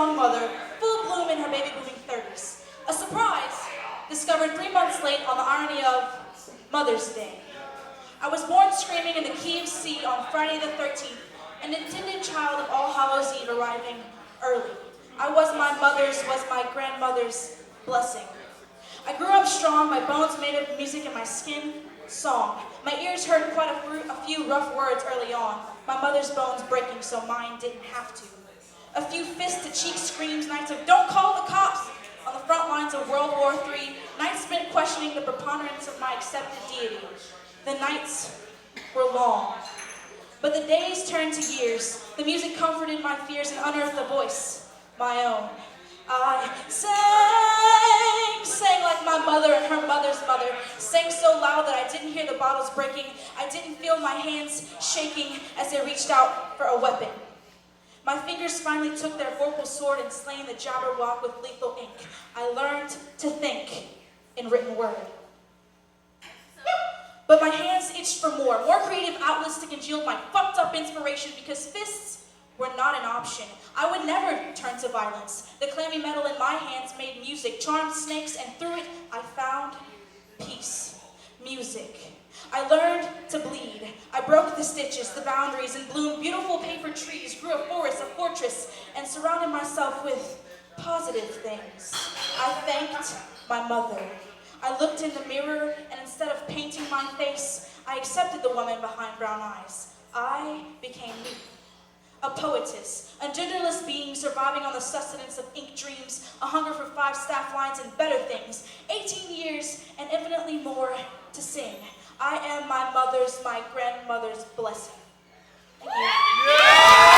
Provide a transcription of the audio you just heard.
strong mother, full bloom in her baby booming 30s. A surprise discovered 3 months late on the irony of Mother's Day. I was born screaming in the key of C on Friday the 13th, an intended child of All Hallows Eve arriving early. I was my grandmother's blessing. I grew up strong, my bones made of music and my skin song. My ears heard quite a few rough words early on, my mother's bones breaking so mine didn't have to. A few fist-to-cheek screams, nights of "don't call the cops" on the front lines of World War III, nights spent questioning the preponderance of my accepted deity. The nights were long, but the days turned to years. The music comforted my fears and unearthed a voice, my own. I sang like my mother and her mother's mother, sang so loud that I didn't hear the bottles breaking. I didn't feel my hands shaking as they reached out for a weapon. My fingers finally took their vocal sword and slaying the Jabberwock with lethal ink. I learned to think in written word. But my hands itched for more creative outlets to congeal my fucked up inspiration because fists were not an option. I would never turn to violence. The clammy metal in my hands made music, charmed snakes, and through it I found peace. Music. I learned to bleed. I broke the stitches, the boundaries, and bloomed beautiful paper trees, grew a forest, a fortress, and surrounded myself with positive things. I thanked my mother. I looked in the mirror, and instead of painting my face, I accepted the woman behind brown eyes. I became me. A poetess, a genderless being surviving on the sustenance of ink dreams, a hunger for 5 staff lines and better things, 18 years and infinitely more to sing. I am my grandmother's blessing. Thank you. Yeah!